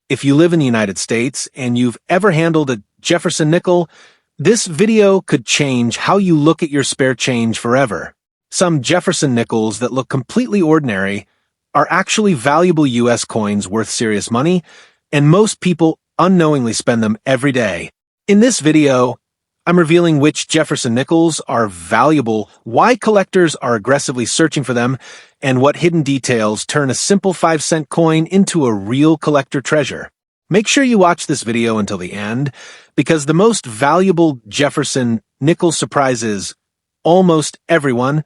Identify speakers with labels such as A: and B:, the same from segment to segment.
A: If you live in the United States and you've ever handled a Jefferson nickel, this video could change how you look at your spare change forever. Some Jefferson nickels that look completely ordinary are actually valuable U.S. coins worth serious money, and most people unknowingly spend them every day. In this video, I'm revealing which Jefferson nickels are valuable, why collectors are aggressively searching for them, and what hidden details turn a simple 5-cent coin into a real collector treasure. Make sure you watch this video until the end, because the most valuable Jefferson nickel surprises almost everyone,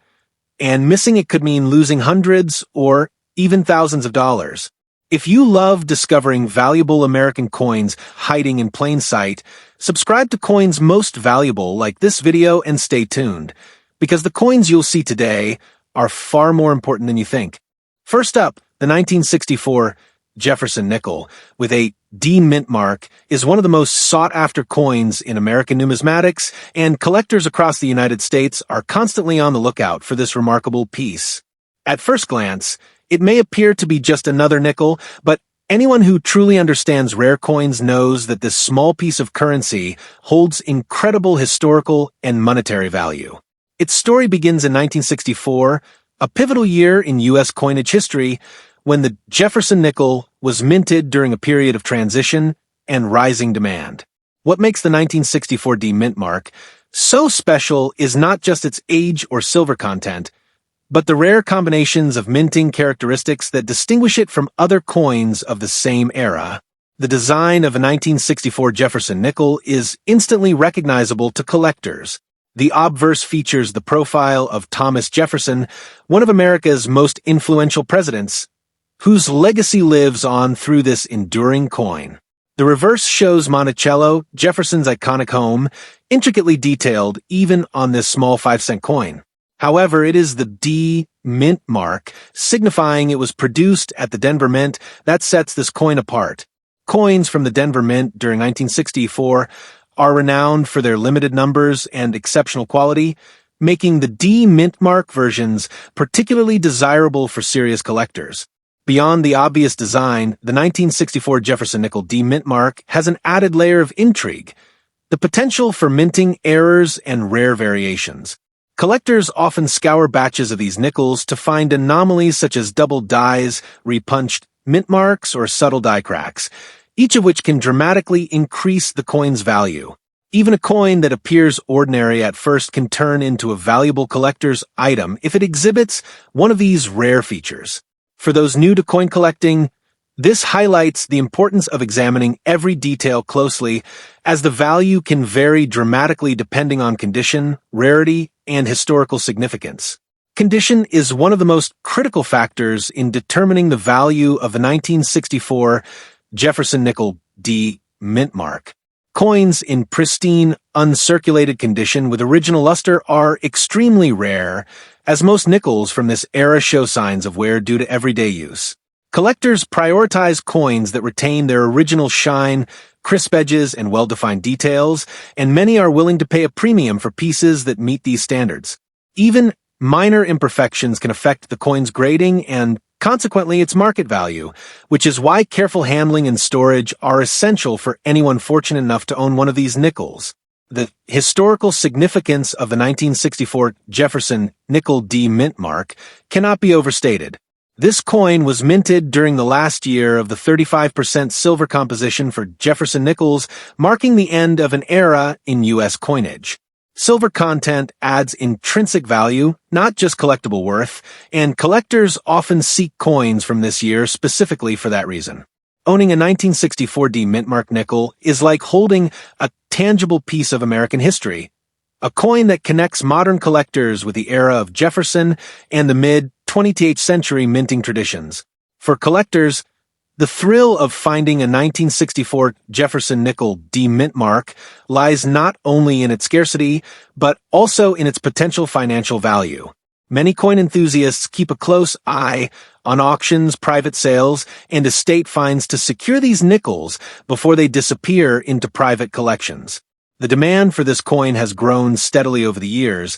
A: and missing it could mean losing hundreds or even thousands of dollars. If you love discovering valuable American coins hiding in plain sight, subscribe to Coins Most Valuable like this video and stay tuned, because the coins you'll see today are far more important than you think. First up, the 1964 Jefferson nickel, with a D mint mark, is one of the most sought-after coins in American numismatics, and collectors across the United States are constantly on the lookout for this remarkable piece. At first glance, it may appear to be just another nickel, but anyone who truly understands rare coins knows that this small piece of currency holds incredible historical and monetary value. Its story begins in 1964, a pivotal year in U.S. coinage history, when the Jefferson nickel was minted during a period of transition and rising demand. What makes the 1964 D mint mark so special is not just its age or silver content, but the rare combinations of minting characteristics that distinguish it from other coins of the same era. The design of a 1964 Jefferson nickel is instantly recognizable to collectors. The obverse features the profile of Thomas Jefferson, one of America's most influential presidents, whose legacy lives on through this enduring coin. The reverse shows Monticello Jefferson's iconic home, intricately detailed even on this small 5-cent coin. However, it is the D mint mark, signifying it was produced at the Denver Mint, that sets this coin apart. Coins from the Denver Mint during 1964 are renowned for their limited numbers and exceptional quality, making the D mint mark versions particularly desirable for serious collectors. Beyond the obvious design, the 1964 Jefferson nickel D mint mark has an added layer of intrigue, the potential for minting errors and rare variations. Collectors often scour batches of these nickels to find anomalies such as double dyes, repunched mint marks, or subtle die cracks, each of which can dramatically increase the coin's value. Even a coin that appears ordinary at first can turn into a valuable collector's item if it exhibits one of these rare features. For those new to coin collecting, this highlights the importance of examining every detail closely, as the value can vary dramatically depending on condition, rarity, and historical significance. Condition is one of the most critical factors in determining the value of the 1964 Jefferson nickel D mint mark. Coins in pristine, uncirculated condition with original luster are extremely rare, as most nickels from this era show signs of wear due to everyday use. Collectors prioritize coins that retain their original shine, crisp edges, and well-defined details, and many are willing to pay a premium for pieces that meet these standards. Even minor imperfections can affect the coin's grading and, consequently, its market value, which is why careful handling and storage are essential for anyone fortunate enough to own one of these nickels. The historical significance of the 1964 Jefferson nickel D mint mark cannot be overstated. This coin was minted during the last year of the 35% silver composition for Jefferson nickels, marking the end of an era in U.S. coinage. Silver content adds intrinsic value, not just collectible worth, and collectors often seek coins from this year specifically for that reason. Owning a 1964 D mint mark nickel is like holding a tangible piece of American history, a coin that connects modern collectors with the era of Jefferson and the mid-20th century minting traditions. For collectors, the thrill of finding a 1964 Jefferson nickel D mint mark lies not only in its scarcity, but also in its potential financial value. Many coin enthusiasts keep a close eye on auctions, private sales, and estate finds to secure these nickels before they disappear into private collections. The demand for this coin has grown steadily over the years,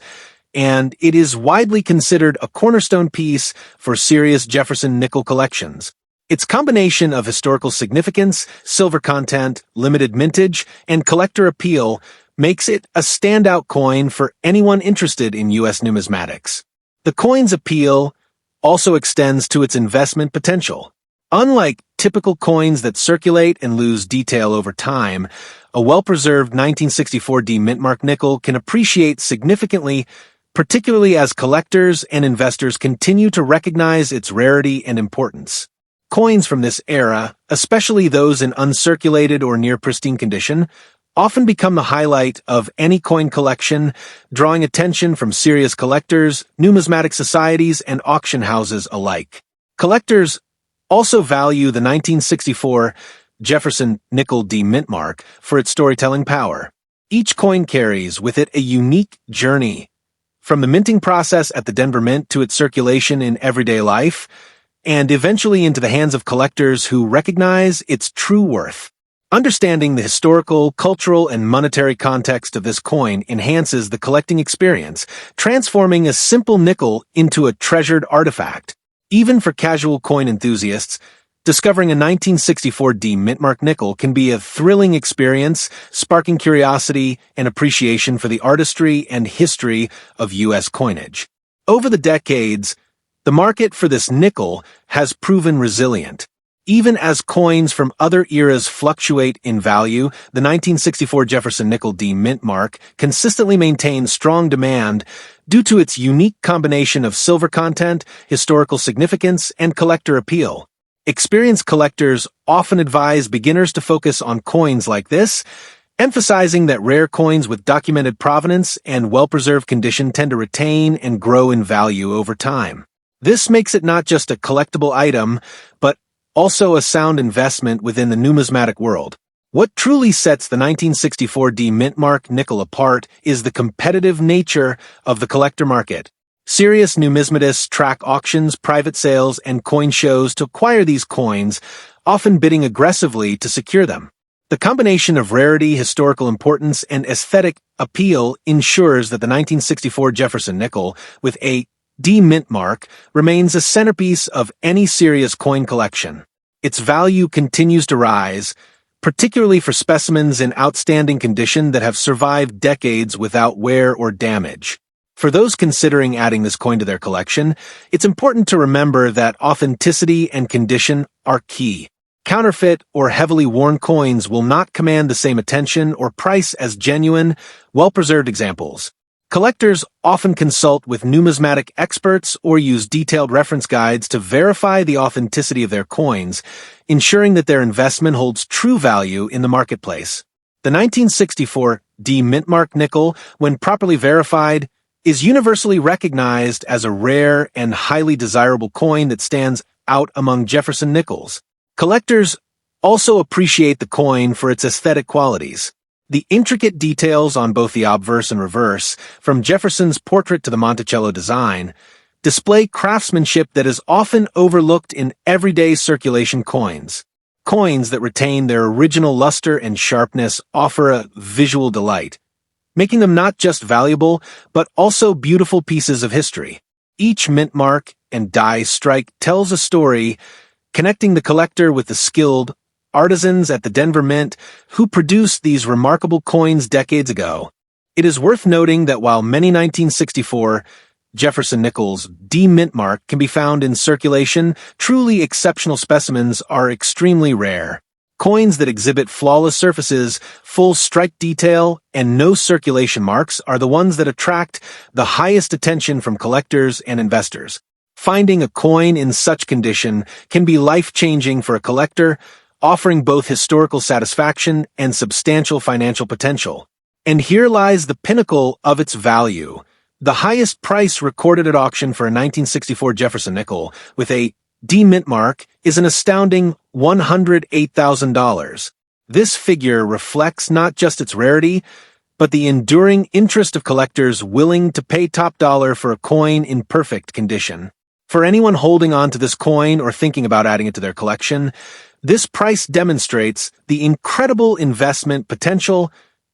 A: and it is widely considered a cornerstone piece for serious Jefferson nickel collections. Its combination of historical significance, silver content, limited mintage, and collector appeal makes it a standout coin for anyone interested in U.S. numismatics. The coin's appeal also extends to its investment potential. Unlike typical coins that circulate and lose detail over time, a well-preserved 1964D mintmark nickel can appreciate significantly, particularly as collectors and investors continue to recognize its rarity and importance. Coins from this era, especially those in uncirculated or near pristine condition, often become the highlight of any coin collection, drawing attention from serious collectors, numismatic societies, and auction houses alike. Collectors also value the 1964 Jefferson Nickel D mintmark for its storytelling power. Each coin carries with it a unique journey, from the minting process at the Denver Mint to its circulation in everyday life, and eventually into the hands of collectors who recognize its true worth. Understanding the historical, cultural, and monetary context of this coin enhances the collecting experience, transforming a simple nickel into a treasured artifact. Even for casual coin enthusiasts, discovering a 1964D mintmark nickel can be a thrilling experience, sparking curiosity and appreciation for the artistry and history of U.S. coinage. Over the decades, the market for this nickel has proven resilient. Even as coins from other eras fluctuate in value, the 1964 Jefferson Nickel D mintmark consistently maintains strong demand due to its unique combination of silver content, historical significance, and collector appeal. Experienced collectors often advise beginners to focus on coins like this, emphasizing that rare coins with documented provenance and well-preserved condition tend to retain and grow in value over time. This makes it not just a collectible item, but also a sound investment within the numismatic world. What truly sets the 1964D mintmark nickel apart is the competitive nature of the collector market. Serious numismatists track auctions, private sales, and coin shows to acquire these coins, often bidding aggressively to secure them. The combination of rarity, historical importance, and aesthetic appeal ensures that the 1964 Jefferson nickel, with a D mintmark, remains a centerpiece of any serious coin collection. Its value continues to rise, particularly for specimens in outstanding condition that have survived decades without wear or damage. For those considering adding this coin to their collection, it's important to remember that authenticity and condition are key. Counterfeit or heavily worn coins will not command the same attention or price as genuine, well-preserved examples. Collectors often consult with numismatic experts or use detailed reference guides to verify the authenticity of their coins, ensuring that their investment holds true value in the marketplace. The 1964 D mintmark nickel, when properly verified, is universally recognized as a rare and highly desirable coin that stands out among Jefferson nickels. Collectors also appreciate the coin for its aesthetic qualities. The intricate details on both the obverse and reverse, from Jefferson's portrait to the Monticello design, display craftsmanship that is often overlooked in everyday circulation coins. Coins that retain their original luster and sharpness offer a visual delight, making them not just valuable, but also beautiful pieces of history. Each mintmark and die strike tells a story, connecting the collector with the skilled artisans at the Denver Mint who produced these remarkable coins decades ago. It is worth noting that while many 1964 Jefferson nickels D mintmark can be found in circulation, truly exceptional specimens are extremely rare. Coins that exhibit flawless surfaces, full strike detail, and no circulation marks are the ones that attract the highest attention from collectors and investors. Finding a coin in such condition can be life-changing for a collector, offering both historical satisfaction and substantial financial potential. And here lies the pinnacle of its value. The highest price recorded at auction for a 1964 Jefferson nickel with a D mintmark is an astounding $108,000. This figure reflects not just its rarity, but the enduring interest of collectors willing to pay top dollar for a coin in perfect condition. For anyone holding on to this coin or thinking about adding it to their collection, this price demonstrates the incredible investment potential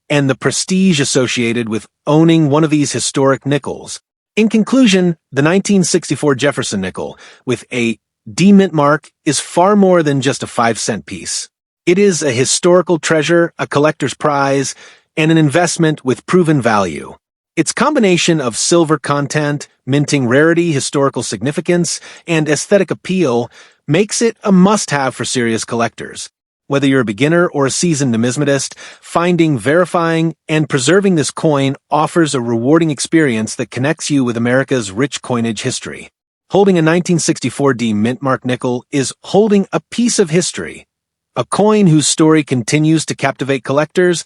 A: and the prestige associated with owning one of these historic nickels. In conclusion, the 1964 Jefferson nickel, with a D mint mark is far more than just a 5-cent piece. It is a historical treasure, a collector's prize, and an investment with proven value. Its combination of silver content, minting rarity, historical significance, and aesthetic appeal makes it a must-have for serious collectors. Whether you're a beginner or a seasoned numismatist, finding, verifying, and preserving this coin offers a rewarding experience that connects you with America's rich coinage history. Holding a 1964 D mint mark nickel is holding a piece of history, a coin whose story continues to captivate collectors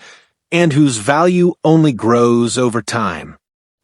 A: and whose value only grows over time.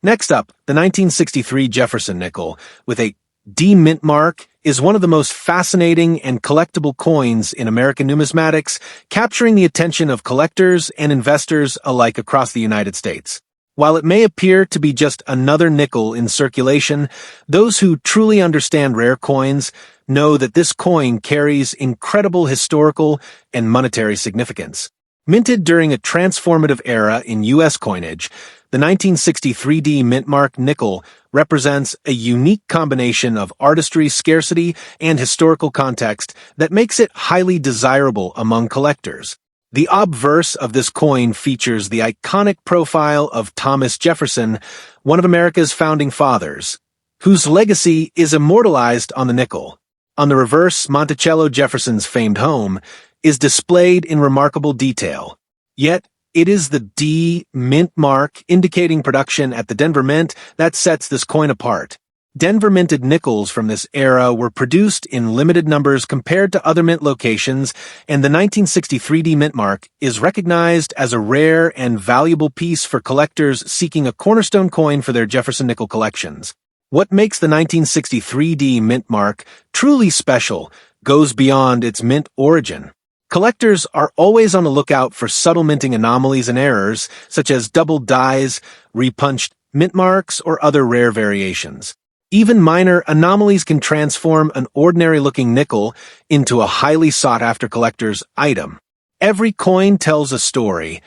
A: Next up, the 1963 Jefferson nickel, with a D mint mark, is one of the most fascinating and collectible coins in American numismatics, capturing the attention of collectors and investors alike across the United States. While it may appear to be just another nickel in circulation, those who truly understand rare coins know that this coin carries incredible historical and monetary significance. Minted during a transformative era in U.S. coinage, the 1963 D mint mark nickel represents a unique combination of artistry, scarcity, and historical context that makes it highly desirable among collectors. The obverse of this coin features the iconic profile of Thomas Jefferson, one of America's founding fathers, whose legacy is immortalized on the nickel. On the reverse, Monticello Jefferson's famed home is displayed in remarkable detail. Yet, it is the D mint mark indicating production at the Denver Mint that sets this coin apart. Denver minted nickels from this era were produced in limited numbers compared to other mint locations, and the 1963 D mint mark is recognized as a rare and valuable piece for collectors seeking a cornerstone coin for their Jefferson nickel collections. What makes the 1963 D mint mark truly special goes beyond its mint origin. Collectors are always on the lookout for subtle minting anomalies and errors, such as double dyes, repunched mint marks, or other rare variations. Even minor anomalies can transform an ordinary-looking nickel into a highly sought-after collector's item. Every coin tells a story,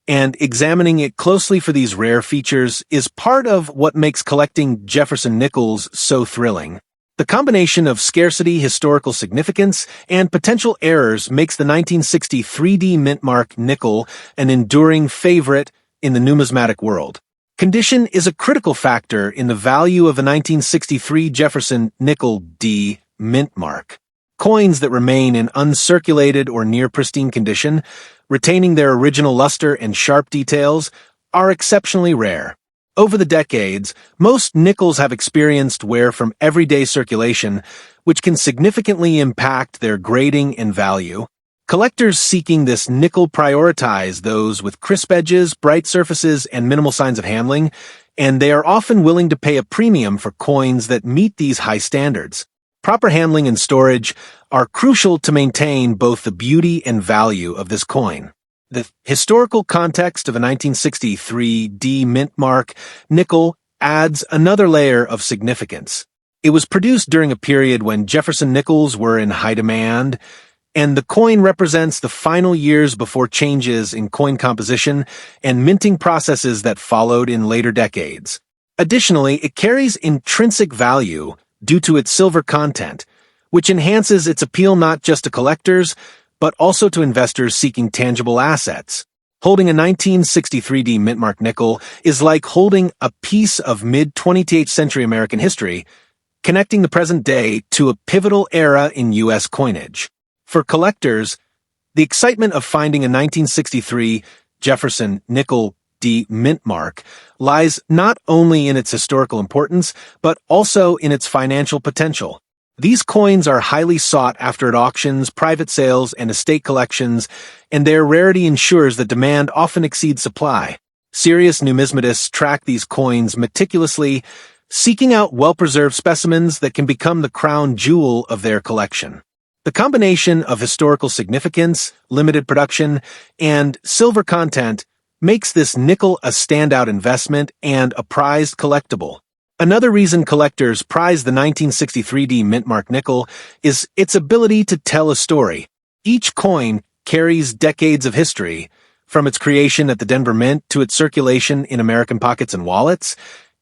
A: and examining it closely for these rare features is part of what makes collecting Jefferson nickels so thrilling. The combination of scarcity, historical significance, and potential errors makes the 1963 D mint mark nickel an enduring favorite in the numismatic world. Condition is a critical factor in the value of the 1963 Jefferson nickel D mint mark. Coins that remain in uncirculated or near pristine condition, retaining their original luster and sharp details, are exceptionally rare. Over the decades, most nickels have experienced wear from everyday circulation, which can significantly impact their grading and value. Collectors seeking this nickel prioritize those with crisp edges, bright surfaces, and minimal signs of handling, and they are often willing to pay a premium for coins that meet these high standards. Proper handling and storage are crucial to maintain both the beauty and value of this coin. The historical context of a 1963 D mint mark nickel adds another layer of significance. It was produced during a period when Jefferson nickels were in high demand, and the coin represents the final years before changes in coin composition and minting processes that followed in later decades. Additionally, it carries intrinsic value due to its silver content, which enhances its appeal not just to collectors, but also to investors seeking tangible assets. Holding a 1963 D mint mark nickel is like holding a piece of mid-20th century American history, connecting the present day to a pivotal era in U.S. coinage. For collectors, the excitement of finding a 1963 Jefferson nickel D mint mark lies not only in its historical importance, but also in its financial potential. These coins are highly sought after at auctions, private sales, and estate collections, and their rarity ensures that demand often exceeds supply. Serious numismatists track these coins meticulously, seeking out well-preserved specimens that can become the crown jewel of their collection. The combination of historical significance, limited production, and silver content makes this nickel a standout investment and a prized collectible. Another reason collectors prize the 1963 D mint mark nickel is its ability to tell a story. Each coin carries decades of history, from its creation at the Denver Mint to its circulation in American pockets and wallets,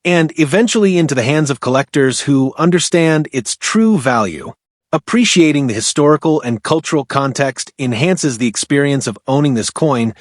A: and eventually into the hands of collectors who understand its true value. Appreciating the historical and cultural context enhances the experience of owning this coin,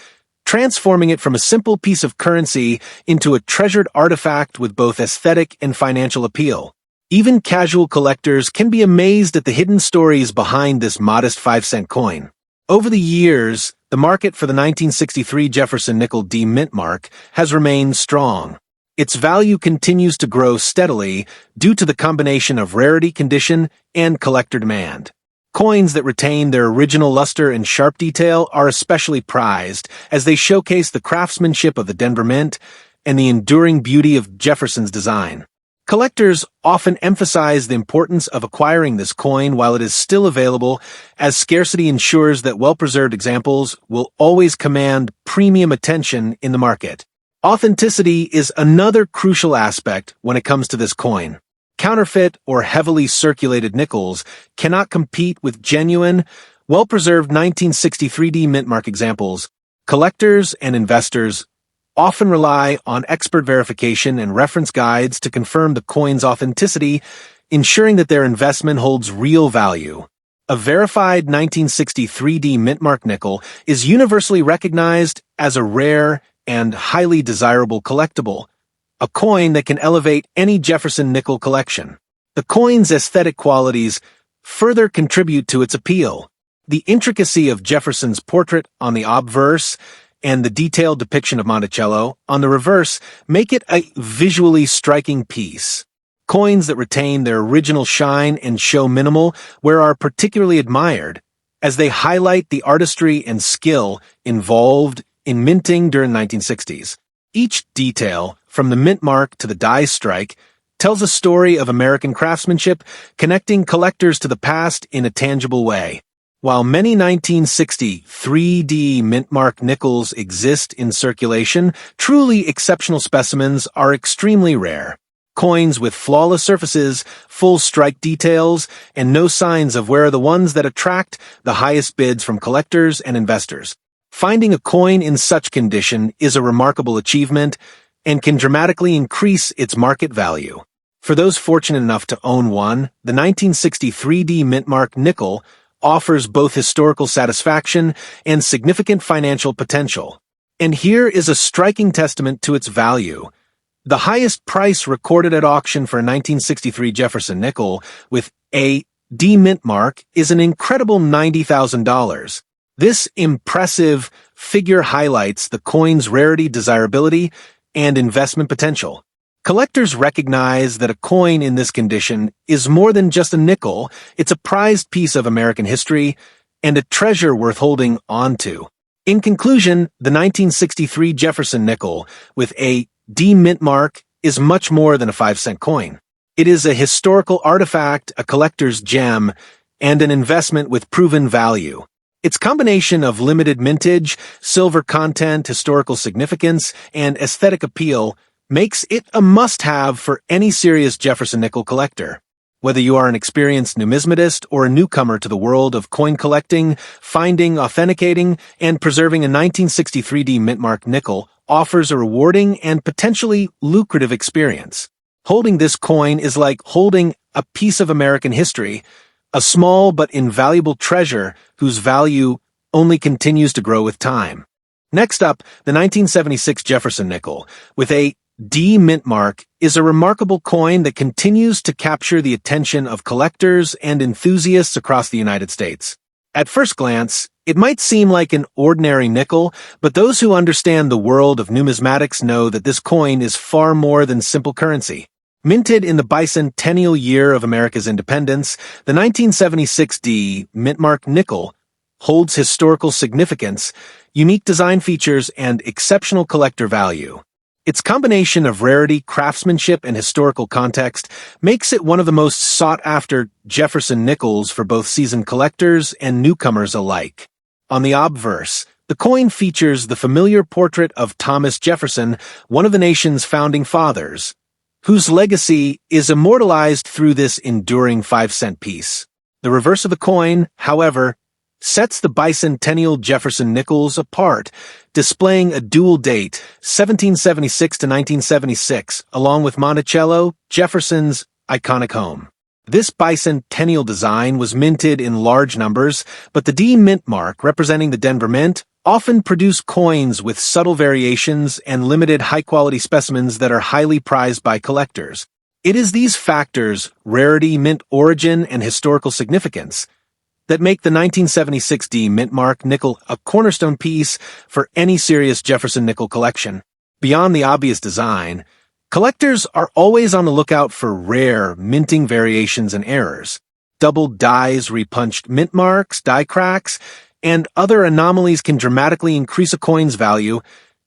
A: transforming it from a simple piece of currency into a treasured artifact with both aesthetic and financial appeal. Even casual collectors can be amazed at the hidden stories behind this modest 5-cent coin. Over the years, the market for the 1963 Jefferson nickel D mint mark has remained strong. Its value continues to grow steadily due to the combination of rarity condition and collector demand. Coins that retain their original luster and sharp detail are especially prized, as they showcase the craftsmanship of the Denver Mint and the enduring beauty of Jefferson's design. Collectors often emphasize the importance of acquiring this coin while it is still available, as scarcity ensures that well-preserved examples will always command premium attention in the market. Authenticity is another crucial aspect when it comes to this coin. Counterfeit or heavily circulated nickels cannot compete with genuine, well-preserved 1963 D mint mark examples. Collectors and investors often rely on expert verification and reference guides to confirm the coin's authenticity, ensuring that their investment holds real value. A verified 1963 D mint mark nickel is universally recognized as a rare and highly desirable collectible, a coin that can elevate any Jefferson nickel collection. The coin's aesthetic qualities further contribute to its appeal. The intricacy of Jefferson's portrait on the obverse and the detailed depiction of Monticello on the reverse make it a visually striking piece. Coins that retain their original shine and show minimal wear are particularly admired, as they highlight the artistry and skill involved in minting during the 1960s. Each detail, from the mint mark to the die strike, tells a story of American craftsmanship, connecting collectors to the past in a tangible way. While many 1960 3D mint mark nickels exist in circulation, truly exceptional specimens are extremely rare. Coins with flawless surfaces, full strike details, and no signs of wear are the ones that attract the highest bids from collectors and investors. Finding a coin in such condition is a remarkable achievement and can dramatically increase its market value. For those fortunate enough to own one, the 1963 D mint mark nickel offers both historical satisfaction and significant financial potential. And here is a striking testament to its value. The highest price recorded at auction for a 1963 Jefferson nickel with a D mint mark is an incredible $90,000. This impressive figure highlights the coin's rarity, desirability, and investment potential. Collectors recognize that a coin in this condition is more than just a nickel. It's a prized piece of American history and a treasure worth holding on to. In conclusion, the 1963 Jefferson nickel with a D mint mark is much more than a 5-cent coin. It is a historical artifact, a collector's gem, and an investment with proven value. Its combination of limited mintage, silver content, historical significance, and aesthetic appeal makes it a must-have for any serious Jefferson nickel collector. Whether you are an experienced numismatist or a newcomer to the world of coin collecting, finding, authenticating, and preserving a 1963 D mint mark nickel offers a rewarding and potentially lucrative experience. Holding this coin is like holding a piece of American history, a small but invaluable treasure whose value only continues to grow with time. Next up, the 1976 Jefferson nickel with a D mint mark is a remarkable coin that continues to capture the attention of collectors and enthusiasts across the United States. At first glance, it might seem like an ordinary nickel, but those who understand the world of numismatics know that this coin is far more than simple currency. Minted in the bicentennial year of America's independence, the 1976 D mint mark nickel holds historical significance, unique design features, and exceptional collector value. Its combination of rarity, craftsmanship, and historical context makes it one of the most sought-after Jefferson nickels for both seasoned collectors and newcomers alike. On the obverse, the coin features the familiar portrait of Thomas Jefferson, one of the nation's founding fathers, whose legacy is immortalized through this enduring 5-cent piece. The reverse of the coin, however, sets the bicentennial Jefferson nickels apart, displaying a dual date, 1776 to 1976, along with Monticello Jefferson's iconic home. This bicentennial design was minted in large numbers, but the D mint mark, representing the Denver Mint, often produce coins with subtle variations and limited high-quality specimens that are highly prized by collectors. It is these factors, rarity, mint origin, and historical significance, that make the 1976 D mint mark nickel a cornerstone piece for any serious Jefferson nickel collection. Beyond the obvious design, collectors are always on the lookout for rare, minting variations and errors. Double dies, repunched mint marks, die cracks, and other anomalies can dramatically increase a coin's value,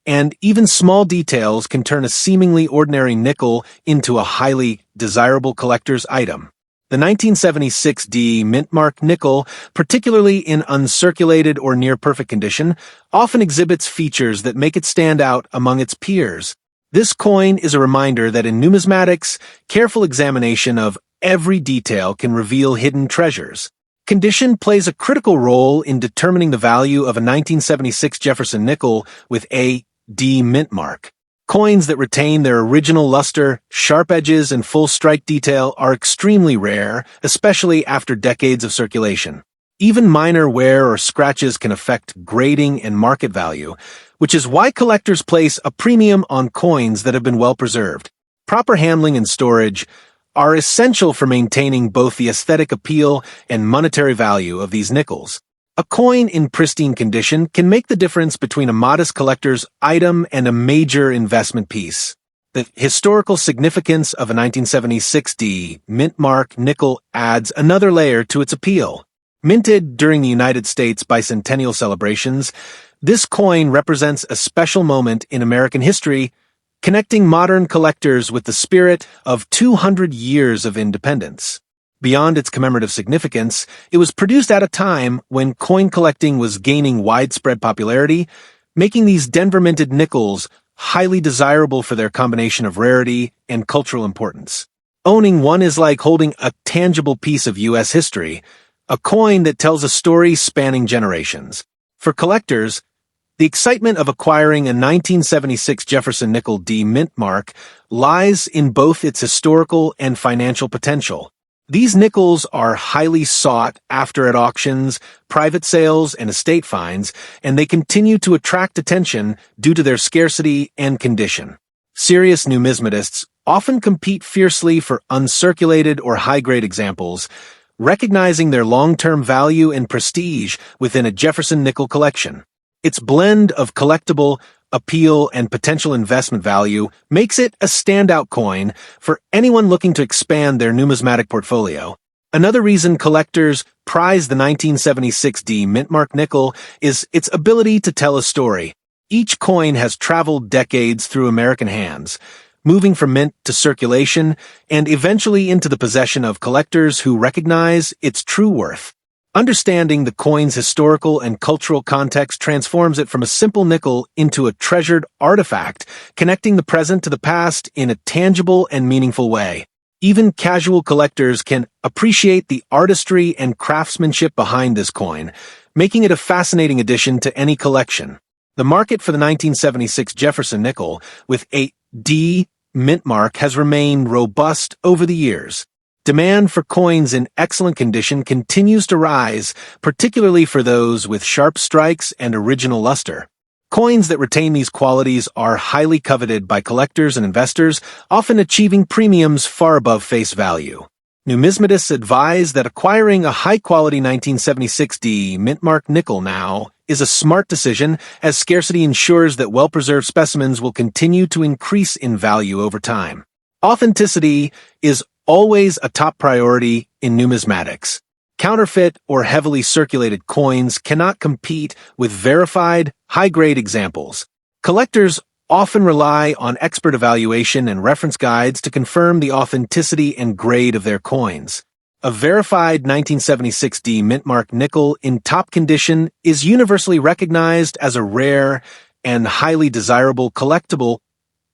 A: and even small details can turn a seemingly ordinary nickel into a highly desirable collector's item. The 1976 D mint mark nickel, particularly in uncirculated or near-perfect condition, often exhibits features that make it stand out among its peers. This coin is a reminder that in numismatics, careful examination of every detail can reveal hidden treasures. Condition plays a critical role in determining the value of a 1976 Jefferson nickel with a D mint mark. Coins that retain their original luster, sharp edges, and full strike detail are extremely rare, especially after decades of circulation. Even minor wear or scratches can affect grading and market value, which is why collectors place a premium on coins that have been well preserved. Proper handling and storage are essential for maintaining both the aesthetic appeal and monetary value of these nickels. A coin in pristine condition can make the difference between a modest collector's item and a major investment piece. The historical significance of a 1976 D mint mark nickel adds another layer to its appeal. Minted during the United States bicentennial celebrations, this coin represents a special moment in American history, connecting modern collectors with the spirit of 200 years of independence. Beyond its commemorative significance, it was produced at a time when coin collecting was gaining widespread popularity, making these Denver-minted nickels highly desirable for their combination of rarity and cultural importance. Owning one is like holding a tangible piece of U.S. history, a coin that tells a story spanning generations. For collectors, the excitement of acquiring a 1976 Jefferson nickel D mint mark lies in both its historical and financial potential. These nickels are highly sought after at auctions, private sales, and estate finds, and they continue to attract attention due to their scarcity and condition. Serious numismatists often compete fiercely for uncirculated or high-grade examples, recognizing their long-term value and prestige within a Jefferson nickel collection. Its blend of collectible, appeal, and potential investment value makes it a standout coin for anyone looking to expand their numismatic portfolio. Another reason collectors prize the 1976 D mint mark nickel is its ability to tell a story. Each coin has traveled decades through American hands, moving from mint to circulation and eventually into the possession of collectors who recognize its true worth. Understanding the coin's historical and cultural context transforms it from a simple nickel into a treasured artifact, connecting the present to the past in a tangible and meaningful way. Even casual collectors can appreciate the artistry and craftsmanship behind this coin, making it a fascinating addition to any collection. The market for the 1976 Jefferson nickel with a D mint mark has remained robust over the years. Demand for coins in excellent condition continues to rise, particularly for those with sharp strikes and original luster. Coins that retain these qualities are highly coveted by collectors and investors, often achieving premiums far above face value. Numismatists advise that acquiring a high-quality 1976 D mint mark nickel now is a smart decision, as scarcity ensures that well-preserved specimens will continue to increase in value over time. Authenticity is always a top priority in numismatics. Counterfeit or heavily circulated coins cannot compete with verified, high-grade examples. Collectors often rely on expert evaluation and reference guides to confirm the authenticity and grade of their coins. A verified 1976 D mint mark nickel in top condition is universally recognized as a rare and highly desirable collectible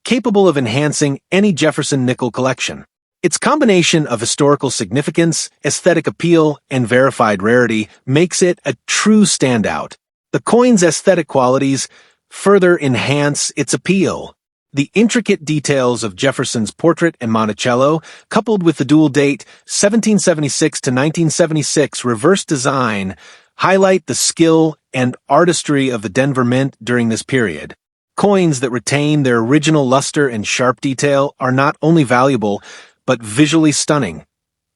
A: capable of enhancing any Jefferson nickel collection. Its combination of historical significance, aesthetic appeal, and verified rarity makes it a true standout. The coin's aesthetic qualities further enhance its appeal. The intricate details of Jefferson's portrait and Monticello, coupled with the dual date 1776 to 1976 reverse design, highlight the skill and artistry of the Denver Mint during this period. Coins that retain their original luster and sharp detail are not only valuable, but visually stunning,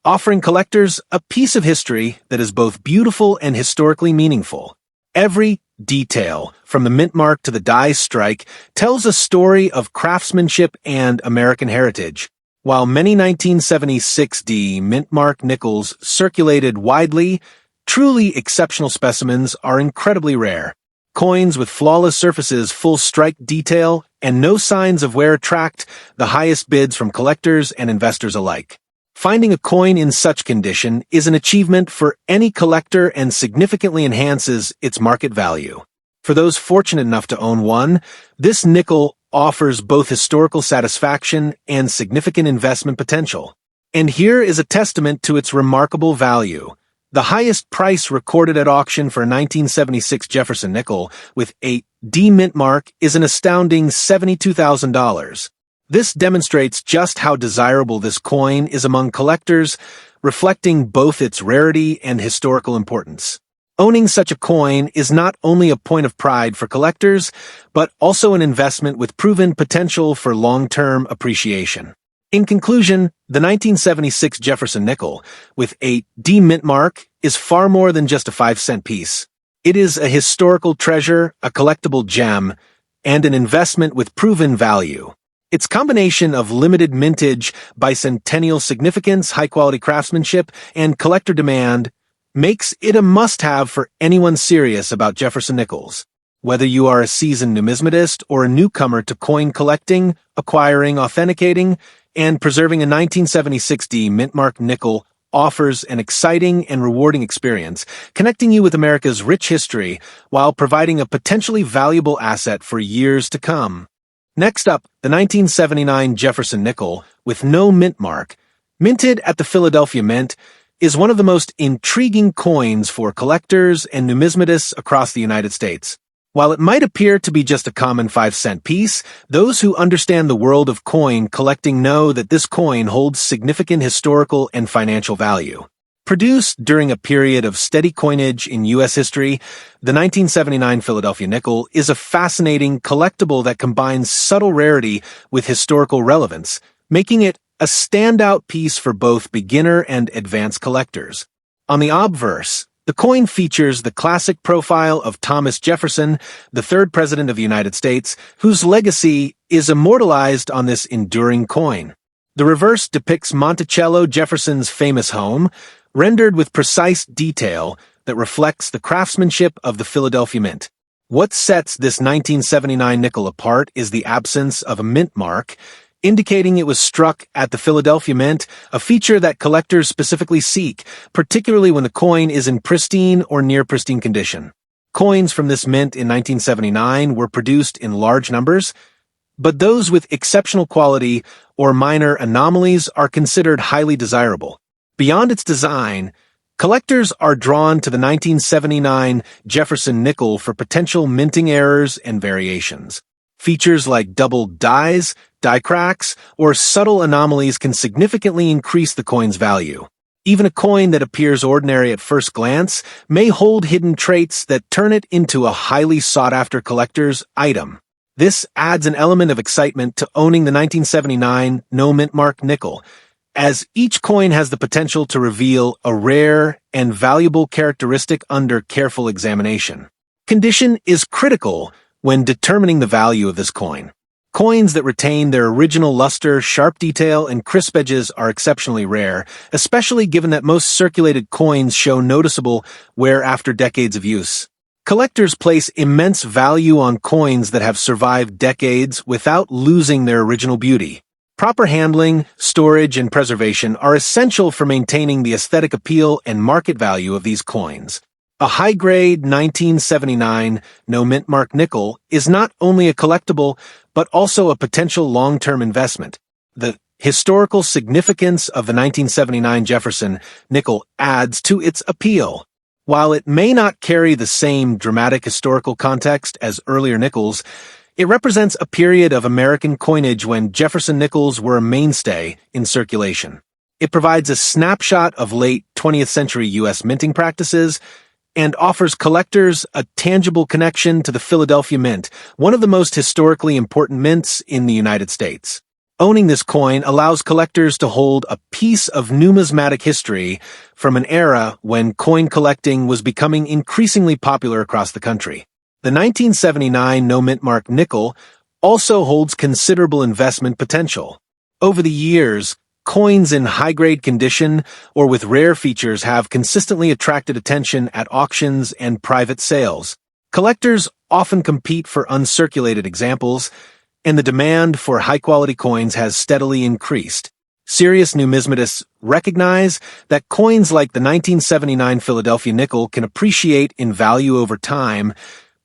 A: offering collectors a piece of history that is both beautiful and historically meaningful. Every detail, from the mint mark to the die strike, tells a story of craftsmanship and American heritage. While many 1976D mint mark nickels circulated widely, truly exceptional specimens are incredibly rare. Coins with flawless surfaces, full strike detail, and no signs of wear attract the highest bids from collectors and investors alike. Finding a coin in such condition is an achievement for any collector and significantly enhances its market value. For those fortunate enough to own one, this nickel offers both historical satisfaction and significant investment potential. And here is a testament to its remarkable value. The highest price recorded at auction for a 1976 Jefferson nickel with a D mint mark is an astounding $72,000. This demonstrates just how desirable this coin is among collectors, reflecting both its rarity and historical importance. Owning such a coin is not only a point of pride for collectors, but also an investment with proven potential for long-term appreciation. In conclusion, the 1976 Jefferson nickel, with a D mint mark, is far more than just a 5-cent piece. It is a historical treasure, a collectible gem, and an investment with proven value. Its combination of limited mintage, bicentennial significance, high-quality craftsmanship, and collector demand makes it a must-have for anyone serious about Jefferson nickels. Whether you are a seasoned numismatist or a newcomer to coin collecting, acquiring, authenticating, and preserving a 1976D mint mark nickel offers an exciting and rewarding experience, connecting you with America's rich history while providing a potentially valuable asset for years to come. Next up, the 1979 Jefferson nickel, with no mint mark, minted at the Philadelphia Mint, is one of the most intriguing coins for collectors and numismatists across the United States. While it might appear to be just a common 5-cent piece, those who understand the world of coin collecting know that this coin holds significant historical and financial value. Produced during a period of steady coinage in U.S. history, the 1979 Philadelphia nickel is a fascinating collectible that combines subtle rarity with historical relevance, making it a standout piece for both beginner and advanced collectors. On the obverse, the coin features the classic profile of Thomas Jefferson, the third president of the United States, whose legacy is immortalized on this enduring coin. The reverse depicts Monticello Jefferson's famous home, rendered with precise detail that reflects the craftsmanship of the Philadelphia Mint. What sets this 1979 nickel apart is the absence of a mint mark, indicating it was struck at the Philadelphia Mint, a feature that collectors specifically seek, particularly when the coin is in pristine or near pristine condition. Coins from this mint in 1979 were produced in large numbers, but those with exceptional quality or minor anomalies are considered highly desirable. Beyond its design, collectors are drawn to the 1979 Jefferson nickel for potential minting errors and variations. Features like double dies, die cracks, or subtle anomalies can significantly increase the coin's value. Even a coin that appears ordinary at first glance may hold hidden traits that turn it into a highly sought-after collector's item. This adds an element of excitement to owning the 1979 no mint mark nickel, as each coin has the potential to reveal a rare and valuable characteristic under careful examination. Condition is critical when determining the value of this coin. Coins that retain their original luster, sharp detail, and crisp edges are exceptionally rare, especially given that most circulated coins show noticeable wear after decades of use. Collectors place immense value on coins that have survived decades without losing their original beauty. Proper handling, storage, and preservation are essential for maintaining the aesthetic appeal and market value of these coins. A high-grade 1979 no mint mark nickel is not only a collectible, but also a potential long-term investment. The historical significance of the 1979 Jefferson nickel adds to its appeal. While it may not carry the same dramatic historical context as earlier nickels, It represents a period of American coinage when Jefferson nickels were a mainstay in circulation. It provides a snapshot of late 20th century U.S. minting practices and offers collectors a tangible connection to the Philadelphia Mint, one of the most historically important mints in the United States. Owning this coin allows collectors to hold a piece of numismatic history from an era when coin collecting was becoming increasingly popular across the country. The 1979 no-mint-mark nickel also holds considerable investment potential. Over the years, coins in high-grade condition or with rare features have consistently attracted attention at auctions and private sales. Collectors often compete for uncirculated examples, and the demand for high-quality coins has steadily increased. Serious numismatists recognize that coins like the 1979 Philadelphia nickel can appreciate in value over time,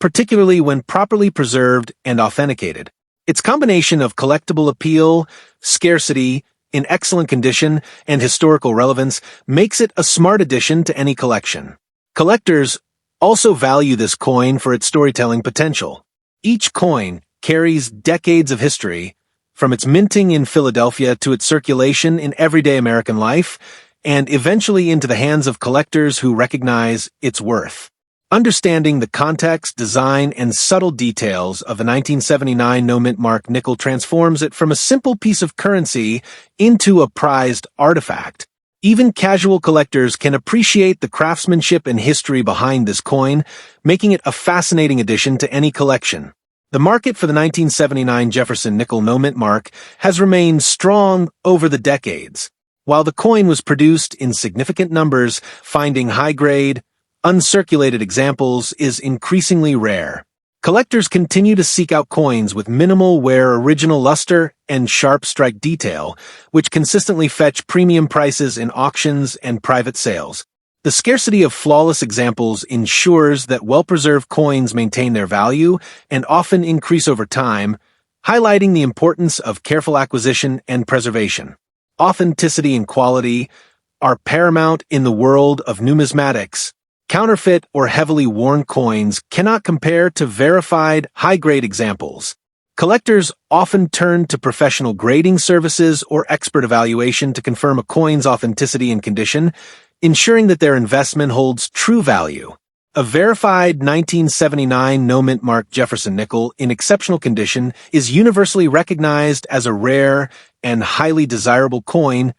A: particularly when properly preserved and authenticated. Its combination of collectible appeal, scarcity, in excellent condition, and historical relevance makes it a smart addition to any collection. Collectors also value this coin for its storytelling potential. Each coin carries decades of history, from its minting in Philadelphia to its circulation in everyday American life, and eventually into the hands of collectors who recognize its worth. Understanding the context, design, and subtle details of the 1979 no-mint-mark nickel transforms it from a simple piece of currency into a prized artifact. Even casual collectors can appreciate the craftsmanship and history behind this coin, making it a fascinating addition to any collection. The market for the 1979 Jefferson nickel no-mint-mark has remained strong over the decades. While the coin was produced in significant numbers, finding high-grade, uncirculated examples is increasingly rare. Collectors continue to seek out coins with minimal wear, original luster, and sharp strike detail, which consistently fetch premium prices in auctions and private sales. The scarcity of flawless examples ensures that well-preserved coins maintain their value and often increase over time, highlighting the importance of careful acquisition and preservation. Authenticity and quality are paramount in the world of numismatics. Counterfeit or heavily worn coins cannot compare to verified, high-grade examples. Collectors often turn to professional grading services or expert evaluation to confirm a coin's authenticity and condition, ensuring that their investment holds true value. A verified 1979 no-mint-mark Jefferson nickel in exceptional condition is universally recognized as a rare and highly desirable coin,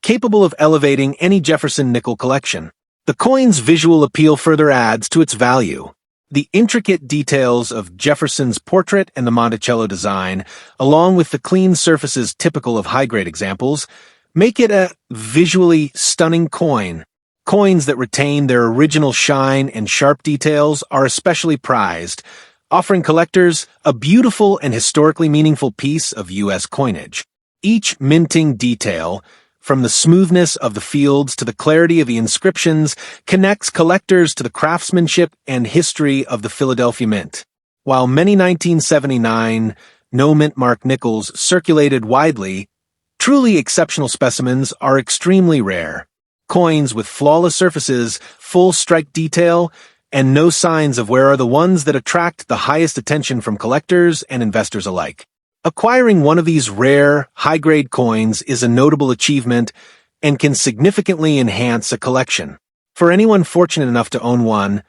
A: capable of elevating any Jefferson nickel collection. The coin's visual appeal further adds to its value. The intricate details of Jefferson's portrait and the Monticello design, along with the clean surfaces typical of high-grade examples, make it a visually stunning coin. Coins that retain their original shine and sharp details are especially prized, offering collectors a beautiful and historically meaningful piece of U.S. coinage. Each minting detail, from the smoothness of the fields to the clarity of the inscriptions, connects collectors to the craftsmanship and history of the Philadelphia Mint. While many 1979 no-mint-mark nickels circulated widely, truly exceptional specimens are extremely rare. Coins with flawless surfaces, full strike detail, and no signs of wear are the ones that attract the highest attention from collectors and investors alike. Acquiring one of these rare, high-grade coins is a notable achievement and can significantly enhance a collection. For anyone fortunate enough to own one,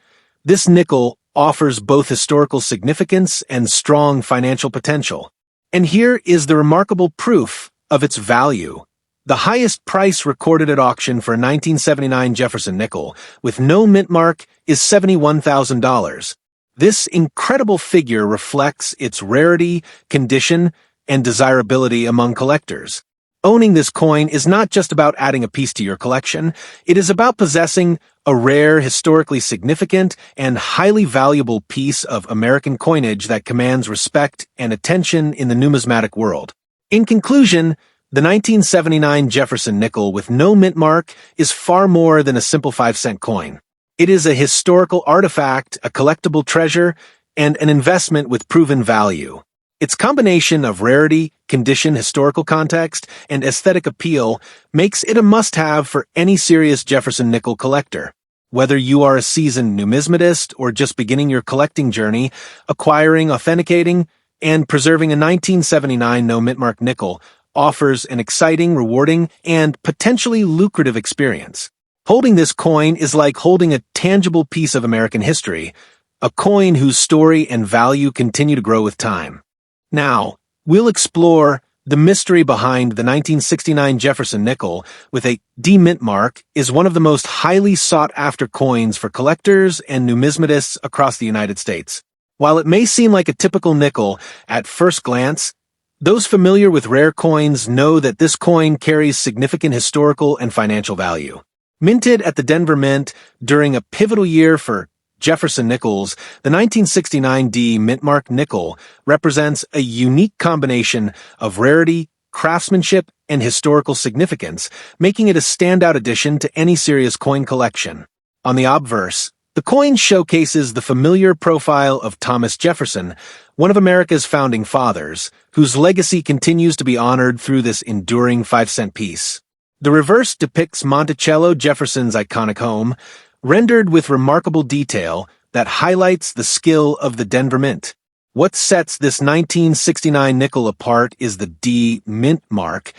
A: this nickel offers both historical significance and strong financial potential. And here is the remarkable proof of its value. The highest price recorded at auction for a 1979 Jefferson nickel, with no mint mark, is $71,000. This incredible figure reflects its rarity, condition, and desirability among collectors. Owning this coin is not just about adding a piece to your collection, it is about possessing a rare, historically significant, and highly valuable piece of American coinage that commands respect and attention in the numismatic world. In conclusion, the 1979 Jefferson nickel with no mint mark is far more than a simple 5-cent coin. It is a historical artifact, a collectible treasure, and an investment with proven value. Its combination of rarity, condition, historical context, and aesthetic appeal makes it a must-have for any serious Jefferson nickel collector. Whether you are a seasoned numismatist or just beginning your collecting journey, acquiring, authenticating, and preserving a 1979 no-mintmark nickel offers an exciting, rewarding, and potentially lucrative experience. Holding this coin is like holding a tangible piece of American history, a coin whose story and value continue to grow with time. Now, we'll explore the mystery behind the 1969 Jefferson nickel with a D mint mark is one of the most highly sought-after coins for collectors and numismatists across the United States. While it may seem like a typical nickel at first glance, those familiar with rare coins know that this coin carries significant historical and financial value. Minted at the Denver Mint during a pivotal year for Jefferson nickels, the 1969 D mintmark nickel represents a unique combination of rarity, craftsmanship, and historical significance, making it a standout addition to any serious coin collection. On the obverse, the coin showcases the familiar profile of Thomas Jefferson, one of America's founding fathers, whose legacy continues to be honored through this enduring 5-cent piece. The reverse depicts Monticello Jefferson's iconic home, rendered with remarkable detail that highlights the skill of the Denver Mint. What sets this 1969 nickel apart is the D mint mark,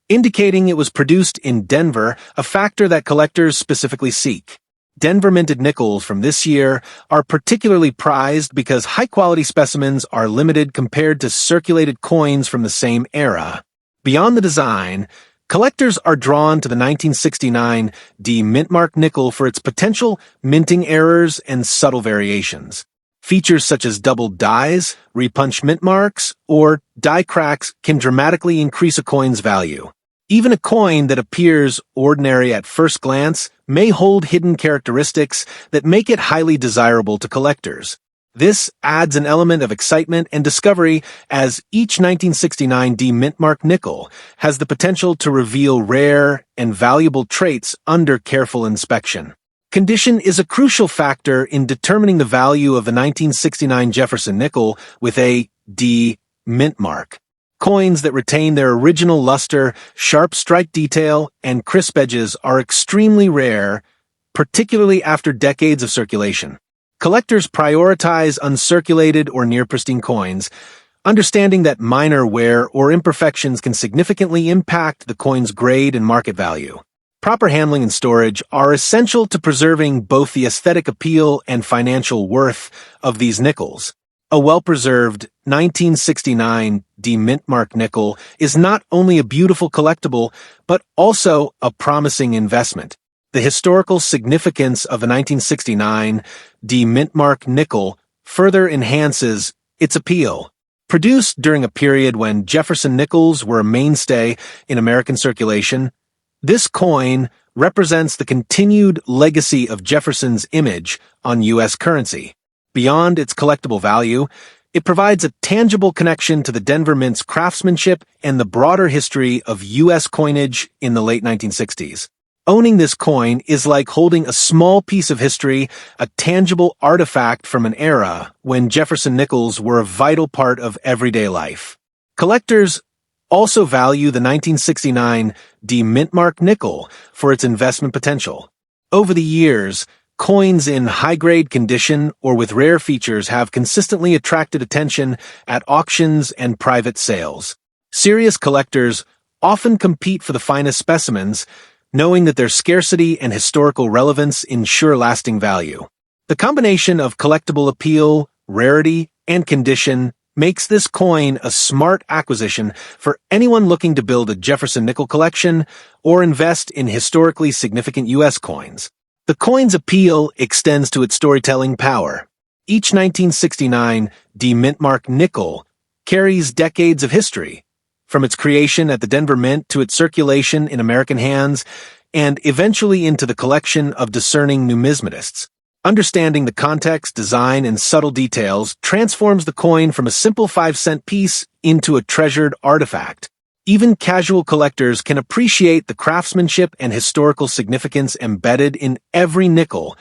A: indicating it was produced in Denver, a factor that collectors specifically seek. Denver minted nickels from this year are particularly prized because high-quality specimens are limited compared to circulated coins from the same era. Beyond the design, collectors are drawn to the 1969 D mintmark nickel for its potential minting errors and subtle variations. Features such as double dies, repunched mint marks, or die cracks can dramatically increase a coin's value. Even a coin that appears ordinary at first glance may hold hidden characteristics that make it highly desirable to collectors. This adds an element of excitement and discovery as each 1969 D mintmark nickel has the potential to reveal rare and valuable traits under careful inspection. Condition is a crucial factor in determining the value of the 1969 Jefferson nickel with a D mintmark. Coins that retain their original luster, sharp strike detail, and crisp edges are extremely rare, particularly after decades of circulation. Collectors prioritize uncirculated or near-pristine coins, understanding that minor wear or imperfections can significantly impact the coin's grade and market value. Proper handling and storage are essential to preserving both the aesthetic appeal and financial worth of these nickels. A well-preserved 1969 D mintmark nickel is not only a beautiful collectible, but also a promising investment. The historical significance of the 1969 D mintmark nickel further enhances its appeal. Produced during a period when Jefferson nickels were a mainstay in American circulation, this coin represents the continued legacy of Jefferson's image on U.S. currency. Beyond its collectible value, it provides a tangible connection to the Denver Mint's craftsmanship and the broader history of U.S. coinage in the late 1960s. Owning this coin is like holding a small piece of history, a tangible artifact from an era when Jefferson nickels were a vital part of everyday life. Collectors also value the 1969 D mintmark nickel for its investment potential. Over the years, coins in high-grade condition or with rare features have consistently attracted attention at auctions and private sales. Serious collectors often compete for the finest specimens, knowing that their scarcity and historical relevance ensure lasting value. The combination of collectible appeal, rarity, and condition makes this coin a smart acquisition for anyone looking to build a Jefferson nickel collection or invest in historically significant U.S. coins. The coin's appeal extends to its storytelling power. Each 1969 D mintmark nickel carries decades of history, from its creation at the Denver Mint to its circulation in American hands, and eventually into the collection of discerning numismatists. Understanding the context, design, and subtle details transforms the coin from a simple 5-cent piece into a treasured artifact. Even casual collectors can appreciate the craftsmanship and historical significance embedded in every nickel,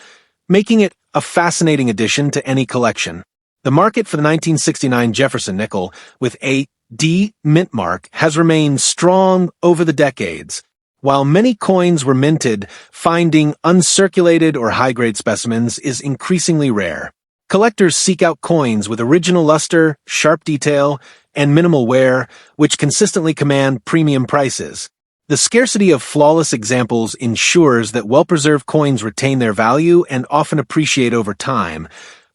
A: making it a fascinating addition to any collection. The market for the 1969 Jefferson nickel with a D mintmark has remained strong over the decades. While many coins were minted, finding uncirculated or high-grade specimens is increasingly rare. Collectors seek out coins with original luster, sharp detail, and minimal wear, which consistently command premium prices. The scarcity of flawless examples ensures that well-preserved coins retain their value and often appreciate over time,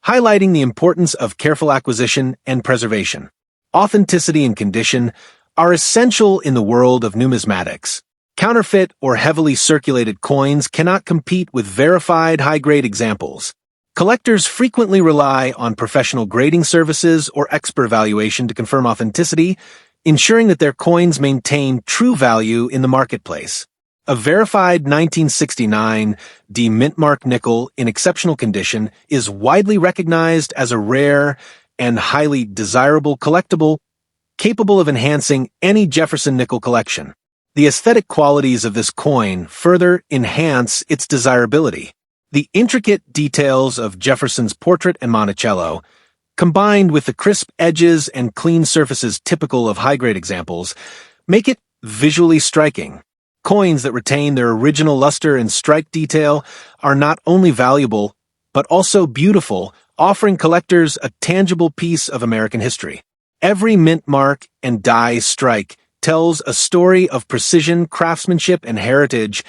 A: highlighting the importance of careful acquisition and preservation. Authenticity and condition are essential in the world of numismatics. Counterfeit or heavily circulated coins cannot compete with verified high-grade examples. Collectors frequently rely on professional grading services or expert evaluation to confirm authenticity, ensuring that their coins maintain true value in the marketplace. A verified 1969 D mintmark nickel in exceptional condition is widely recognized as a rare and highly desirable collectible, capable of enhancing any Jefferson nickel collection. The aesthetic qualities of this coin further enhance its desirability. The intricate details of Jefferson's portrait and Monticello, combined with the crisp edges and clean surfaces typical of high-grade examples, make it visually striking. Coins that retain their original luster and strike detail are not only valuable, but also beautiful, offering collectors a tangible piece of American history. Every mint mark and die strike tells a story of precision, craftsmanship, and heritage,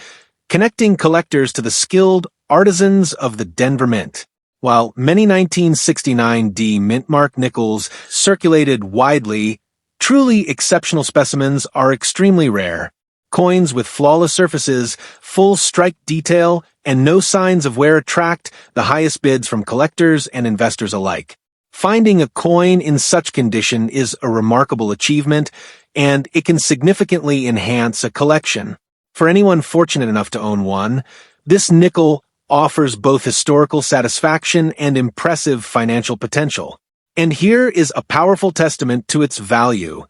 A: connecting collectors to the skilled artisans of the Denver Mint. While many 1969 D mintmark nickels circulated widely, truly exceptional specimens are extremely rare. Coins with flawless surfaces, full strike detail, and no signs of wear attract the highest bids from collectors and investors alike. Finding a coin in such condition is a remarkable achievement, and it can significantly enhance a collection. For anyone fortunate enough to own one, this nickel offers both historical satisfaction and impressive financial potential. And here is a powerful testament to its value.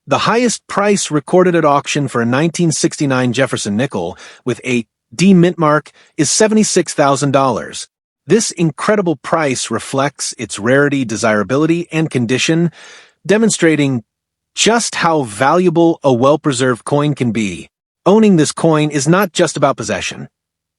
A: The highest price recorded at auction for a 1969 Jefferson nickel with a D mintmark is $76,000. This incredible price reflects its rarity, desirability, and condition, demonstrating just how valuable a well-preserved coin can be. Owning this coin is not just about possession.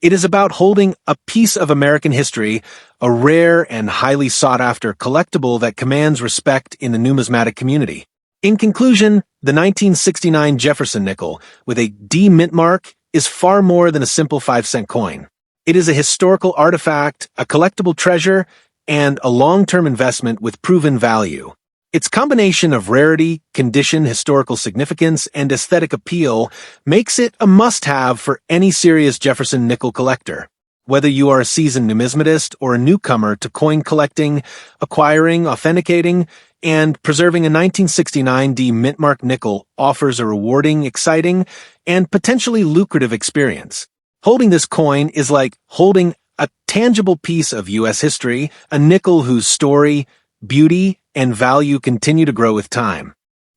A: It is about holding a piece of American history, a rare and highly sought-after collectible that commands respect in the numismatic community. In conclusion, the 1969 Jefferson nickel with a D mintmark is far more than a simple 5-cent coin. It is a historical artifact, a collectible treasure, and a long-term investment with proven value. Its combination of rarity, condition, historical significance, and aesthetic appeal makes it a must-have for any serious Jefferson nickel collector. Whether you are a seasoned numismatist or a newcomer to coin collecting, acquiring, authenticating, and preserving a 1969 D mintmark nickel offers a rewarding, exciting, and potentially lucrative experience. Holding this coin is like holding a tangible piece of U.S. history, a nickel whose story, beauty, and value continue to grow with time.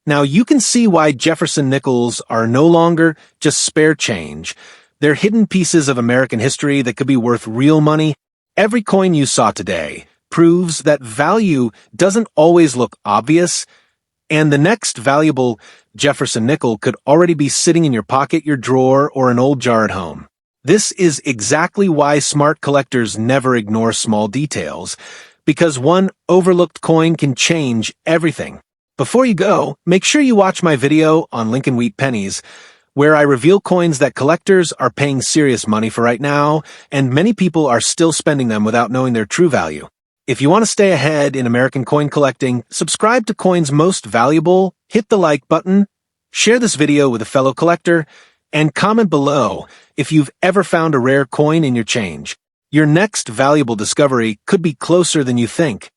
A: Now, you can see why Jefferson nickels are no longer just spare change. They're hidden pieces of American history that could be worth real money. Every coin you saw today proves that value doesn't always look obvious, and the next valuable Jefferson nickel could already be sitting in your pocket, your drawer, or an old jar at home. This is exactly why smart collectors never ignore small details, because one overlooked coin can change everything. Before you go, make sure you watch my video on Lincoln Wheat pennies, where I reveal coins that collectors are paying serious money for right now, and many people are still spending them without knowing their true value. If you want to stay ahead in American coin collecting, subscribe to Coins Most Valuable, hit the like button, share this video with a fellow collector, and comment below if you've ever found a rare coin in your change. Your next valuable discovery could be closer than you think.